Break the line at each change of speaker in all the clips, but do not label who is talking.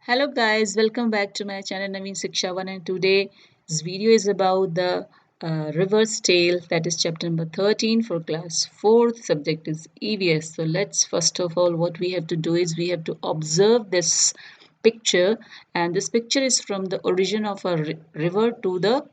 Hello guys, welcome back to my channel Naveen Siksha 1, and today's video is about the reverse tale, that is chapter number 13 for class 4th. Subject is EVS. So let's first of all what we have to do is we have to observe this picture, and this picture is from the origin of a river to the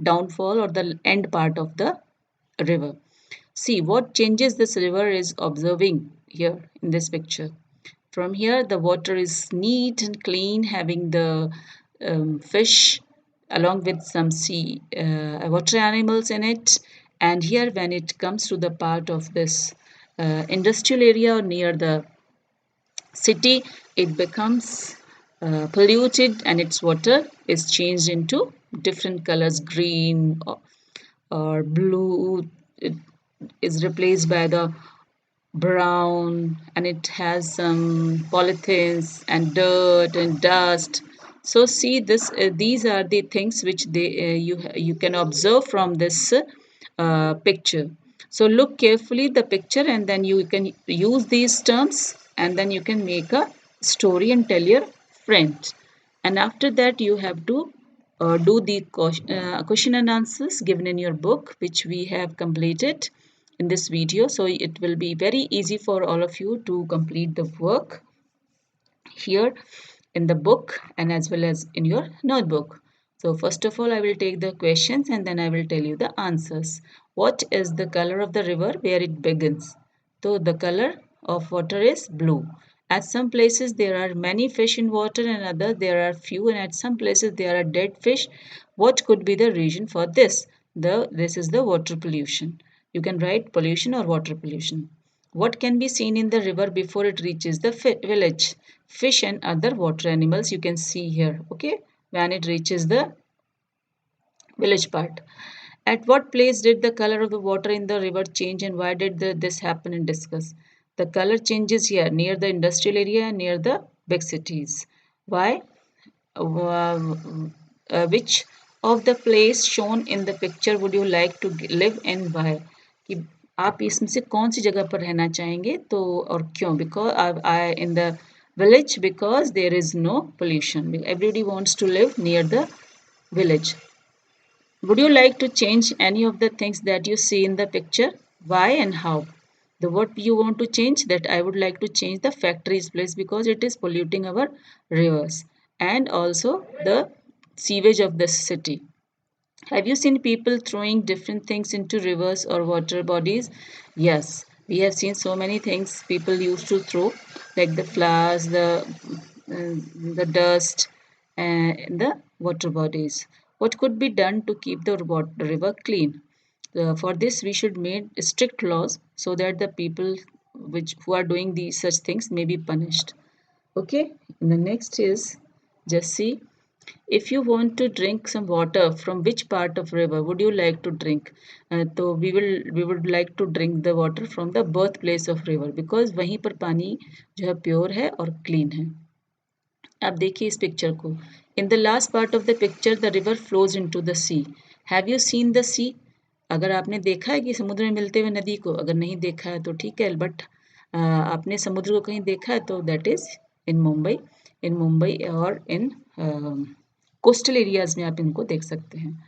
downfall or the end part of the river. See what changes this river is observing here in this picture. From here, the water is neat and clean, having the fish along with some sea water animals in it. And here, when it comes to the part of this industrial area or near the city, it becomes polluted and its water is changed into different colors, green or blue. It is replaced by the brown, and it has some polythenes and dirt and dust. So see this, these are the things which you can observe from this picture. So look carefully the picture, and then you can use these terms, and then you can make a story and tell your friend. And after that you have to do the question and answers given in your book, which we have completed in this video. So it will be very easy for all of you to complete the work here in the book and as well as in your notebook. So first of all, I will take the questions and then I will tell you the answers. What is the color of the river where it begins? So the color of water is blue. At some places there are many fish in water, and other there are few, and at some places there are dead fish. What could be the reason for this? This is the water pollution. You can write pollution or water pollution. What can be seen in the river before it reaches the village? Fish and other water animals you can see here, okay, when it reaches the village part. At what place did the color of the water in the river change, and why did this happen, and discuss. The color changes here near the industrial area and near the big cities. Why? Which of the place shown in the picture would you like to live and why? कि आप इसमें से कौन सी जगह पर रहना चाहेंगे तो और क्यों? Because I in the village because there is no pollution. Everybody wants to live near the village. Would you like to change any of the things that you see in the picture? Why and how? The what you want to change, that I would like to change the factories place because it is polluting our rivers and also the sewage of the city. Have you seen people throwing different things into rivers or water bodies? Yes, we have seen so many things people used to throw, like the flowers, the dust, and the water bodies. What could be done to keep the river clean? For this, we should make strict laws so that the people who are doing these such things may be punished. Okay, and the next is just see, if you want to drink some water from which part of river would you like to drink? So we would like to drink the water from the birthplace of river because वहीं पर पानी जो है pure है और clean है. अब देखिए इस पिक्चर को. In the last part of the picture the river flows into the sea. Have you seen the sea? अगर आपने देखा है कि समुद्र में मिलते हुए नदी को, अगर नहीं देखा है तो ठीक है, बट आपने समुद्र को कहीं देखा है तो दैट इज इन मुंबई और इन कोस्टल एरियाज में आप इनको देख सकते हैं.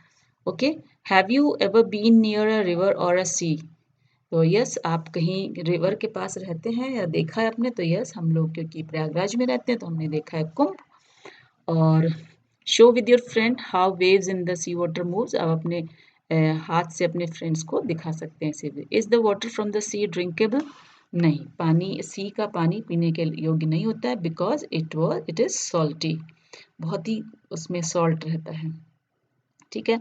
Okay, have you ever been near a river or a सी? तो यस, आप कहीं रिवर के पास रहते हैं या देखा है आपने? तो यस, हम लोग क्योंकि प्रयागराज में रहते हैं तो हमने देखा है कुंभ. और show with your friend how waves in the sea water moves. आप अपने हाथ से अपने फ्रेंड्स को दिखा सकते हैं ऐसे. Is the water from the sea drinkable? नहीं, पानी सी का पानी पीने के योग्य नहीं होता है बिकॉज इट इज सॉल्टी. बहुत ही उसमें सॉल्ट रहता है. ठीक है.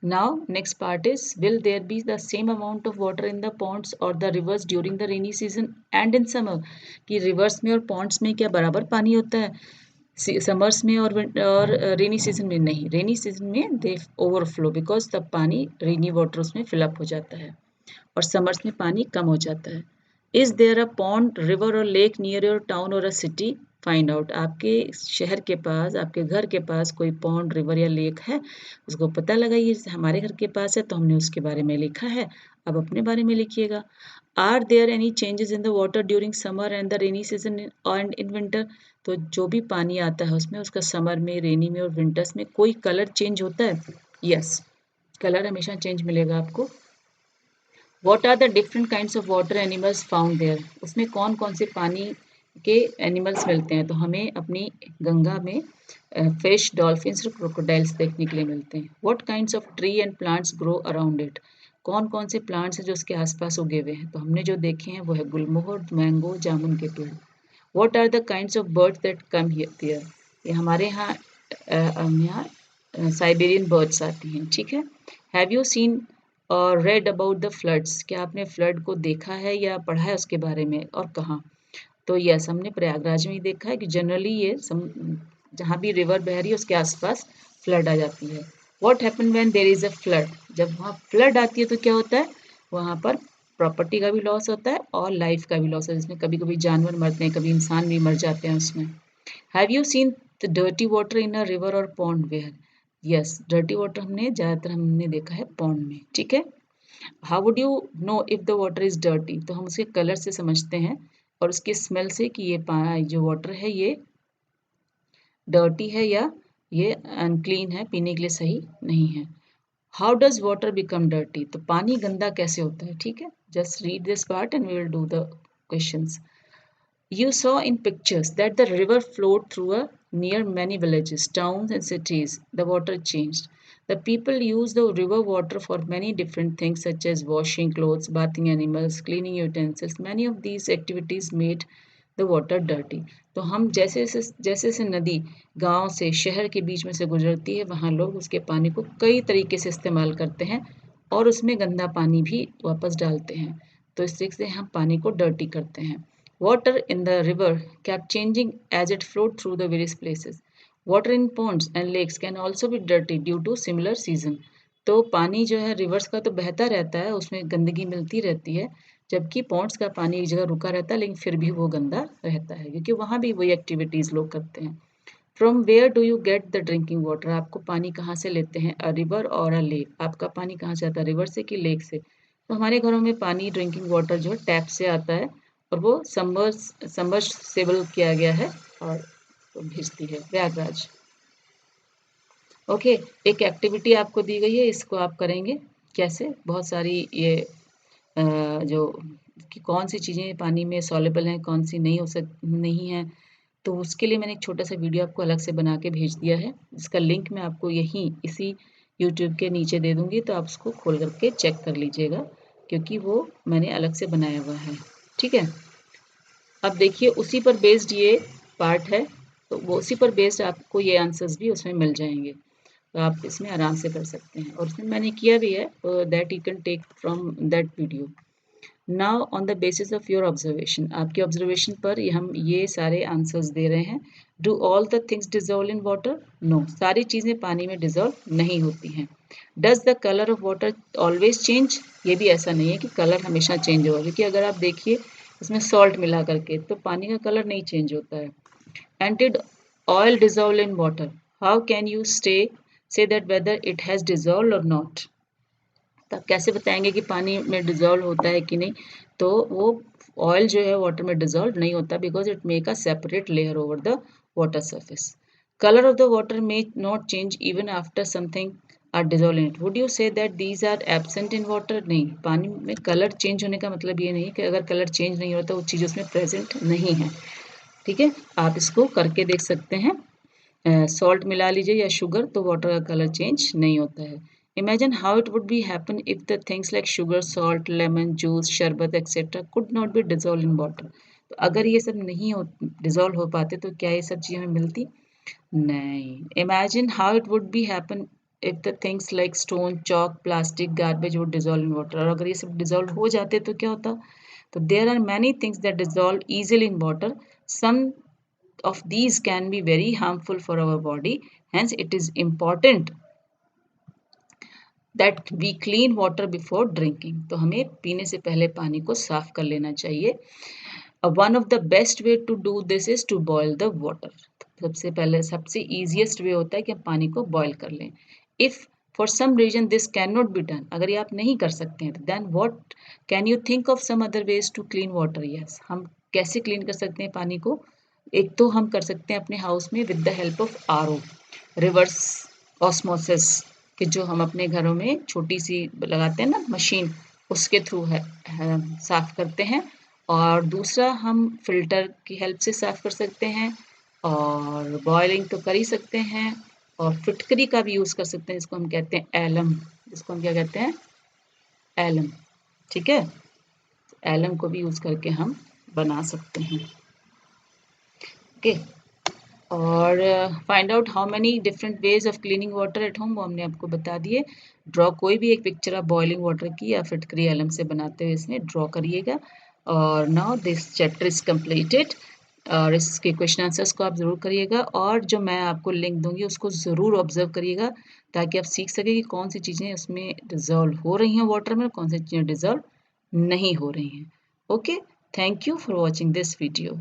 Now next part is will there be the same amount of water in the ponds और the rivers during the rainy season and in summer. कि रिवर्स में और पॉन्ड्स में क्या बराबर पानी होता है समर्स में और रेनी सीजन में? नहीं, रेनी सीजन में दे ओवरफ्लो बिकॉज तब पानी रेनी वाटर उसमें फिलअप हो जाता है और समर्स में पानी कम हो जाता है. Is there a pond, river or lake near your town or a city? Find out. आपके शहर के पास, आपके घर के पास कोई पॉन्ड, रिवर या लेक है, उसको पता लगाइए। जैसे हमारे घर के पास है तो हमने उसके बारे में लिखा है, अब अपने बारे में लिखिएगा। Are there any changes in the water during summer and the rainy season and in winter? तो जो भी पानी आता है उसमें, उसका समर में, रेनी में और विंटर्स में कोई कलर चेंज होता है? यस, कलर हमेशा चेंज मिलेगा आपको। What are the different kinds of water animals found there? उसमें कौन कौन से पानी के एनिमल्स मिलते हैं? तो हमें अपनी गंगा में फिश, डॉल्फिन्स और क्रोकोडाइल्स देखने के लिए मिलते हैं। What kinds of tree and plants grow around it? कौन कौन से प्लांट्स हैं जो उसके आसपास उगे हुए हैं? तो हमने जो देखे हैं वो है गुलमोहर, मैंगो, जामुन के पेड़। What are the kinds of birds that come here there? ये हमारे यहाँ साइबेरियन बर्ड्स आती हैं, ठीक है। हैव यू सीन और रेड अबाउट द फ्लड्स? क्या आपने फ्लड को देखा है या पढ़ा है उसके बारे में, और कहाँ? तो यस, हमने प्रयागराज में ही देखा है कि जनरली जहाँ भी रिवर बह रही है उसके आसपास फ्लड आ जाती है। What happen when there is a flood? जब वहाँ फ्लड आती है तो क्या होता है? वहाँ पर प्रॉपर्टी का भी लॉस होता है और लाइफ का भी लॉस है, जिसमें कभी कभी जानवर मरते हैं, कभी इंसान भी मर जाते हैं उसमें। Have you seen the dirty water in a river और pond? Where? Yes, dirty water हमने देखा है पॉन्ड में, ठीक है। How would you know if the water is dirty? तो हम उसके कलर से समझते हैं और उसकी स्मेल से कि ये जो वाटर है ये डर्टी है या ये अनक्लीन है, पीने के लिए सही नहीं है। How does water become dirty? तो पानी गंदा कैसे होता है, ठीक है। Just read this part and we will do the questions. You saw in pictures that the river flowed through near many villages, towns, and cities. The water changed. The people use the river water for many different things, such as washing clothes, bathing animals, cleaning utensils. Many of these activities made the water dirty. तो हम जैसे जैसे नदी गांव से शहर के बीच में से गुजरती है, वहाँ लोग उसके पानी को कई तरीके से इस्तेमाल करते हैं और उसमें गंदा पानी भी वापस डालते हैं। तो इस तरीके से हम पानी को डर्टी करते हैं। Water in the river kept changing as it flowed through the various places. Water in ponds and lakes can also be dirty due to similar season. तो पानी जो है रिवर्स का तो बहता रहता है, उसमें गंदगी मिलती रहती है, जबकि पॉन्ड्स का पानी एक जगह रुका रहता है, लेकिन फिर भी वो गंदा रहता है क्योंकि वहाँ भी वही एक्टिविटीज लोग करते हैं। From where do you get the drinking water? आपको पानी कहाँ से लेते हैं? अ रिवर और अ लेक? आपका पानी कहाँ से आता है, रिवर से कि लेक से? तो हमारे घरों में पानी ड्रिंकिंग वाटर जो है टैप से आता है और वो सबमर्सिबल किया गया है और भेजती है प्रयागराज। ओके, एक एक्टिविटी आपको दी गई है, इसको आप करेंगे कैसे? बहुत सारी ये जो कि कौन सी चीज़ें पानी में सॉल्युबल हैं, कौन सी नहीं है, तो उसके लिए मैंने एक छोटा सा वीडियो आपको अलग से बना के भेज दिया है, जिसका लिंक मैं आपको यहीं इसी यूट्यूब के नीचे दे दूँगी, तो आप उसको खोल करके चेक कर लीजिएगा क्योंकि वो मैंने अलग से बनाया हुआ है, ठीक है। अब देखिए उसी पर बेस्ड ये पार्ट है, तो वो उसी पर बेस्ड आपको ये आंसर्स भी उसमें मिल जाएंगे, तो आप इसमें आराम से कर सकते हैं और उसमें मैंने किया भी है, that you can take from that video. Now on the basis of your observation, आपके ऑब्जर्वेशन पर हम ये सारे आंसर्स दे रहे हैं। Do all the things dissolve in water? No, सारी चीज़ें पानी में डिजॉल्व नहीं होती हैं। Does the colour of water always change? ये भी ऐसा नहीं है कि कलर हमेशा चेंज होगा, क्योंकि अगर आप देखिए इसमें सॉल्ट मिला करके तो पानी का कलर नहीं चेंज होता है। And did oil dissolve in water? How can you say that whether it has dissolve और नॉट? तो आप कैसे बताएंगे कि पानी में डिजॉल्व होता है कि नहीं? तो वो ऑयल जो है वाटर में डिजॉल्व नहीं होता, because it make a separate layer over the water surface. Colour of the water may not change even after something are dissolve in it. Would you say that these are absent in water? नहीं, पानी में colour change होने का मतलब ये नहीं कि अगर कलर चेंज नहीं होता वो चीज़ उसमें प्रेजेंट नहीं है, ठीक है। आप इसको करके देख सकते हैं, सॉल्ट मिला लीजिए या शुगर, तो वाटर का कलर चेंज नहीं होता है। Imagine how it would be happen if the things like sugar, salt, lemon juice, sharbat etcetera could not be dissolve in water. तो अगर ये सब नहीं हो डिजॉल्व हो पाते तो क्या ये सब चीज़ें हमें मिलती? नहीं। Imagine how it would be happen if the things like stone, chalk, plastic, garbage would dissolve in water. और अगर ये सब डिजॉल्व हो जाते तो क्या होता? तो there are many things that dissolve easily in water. Some of these can be very harmful for our body. Hence, it is important that we clean water before drinking. तो हमें पीने से पहले पानी को साफ कर लेना चाहिए। One of the best way to do this is to boil the water. सबसे पहले सबसे ईजिएस्ट वे होता है कि हम पानी को बॉयल कर लें। If for some reason this can not be done, अगर ये आप नहीं कर सकते हैं, then what can you think of some other ways to clean water? Yes, हम कैसे क्लीन कर सकते हैं पानी को? एक तो हम कर सकते हैं अपने हाउस में with the help of RO, reverse osmosis, कि जो हम अपने घरों में छोटी सी लगाते हैं ना मशीन, उसके थ्रू है साफ करते हैं। और दूसरा हम फिल्टर की हेल्प से साफ कर सकते हैं, और बॉयलिंग तो कर ही सकते हैं, और फिटकरी का भी यूज़ कर सकते हैं, जिसको हम कहते हैं एलम, जिसको हम क्या कहते हैं, एलम। ठीक है, एलम को भी यूज़ करके हम बना सकते हैं। ओके, और find out how many different ways of cleaning water at home, वो हमने आपको बता दिए। ड्रॉ कोई भी एक पिक्चर आप बॉइलिंग वाटर की या फिटकरी एलम से बनाते हुए इसमें ड्रॉ करिएगा। और now this chapter is completed, और इसके क्वेश्चन आंसर्स को आप ज़रूर करिएगा, और जो मैं आपको लिंक दूंगी उसको ज़रूर ऑब्जर्व करिएगा, ताकि आप सीख सकें कि कौन सी चीज़ें उसमें डिज़ोल्व हो रही हैं वाटर में, कौन सी चीज़ें डिज़ोल्व नहीं हो रही हैं। Okay, thank you for watching this video.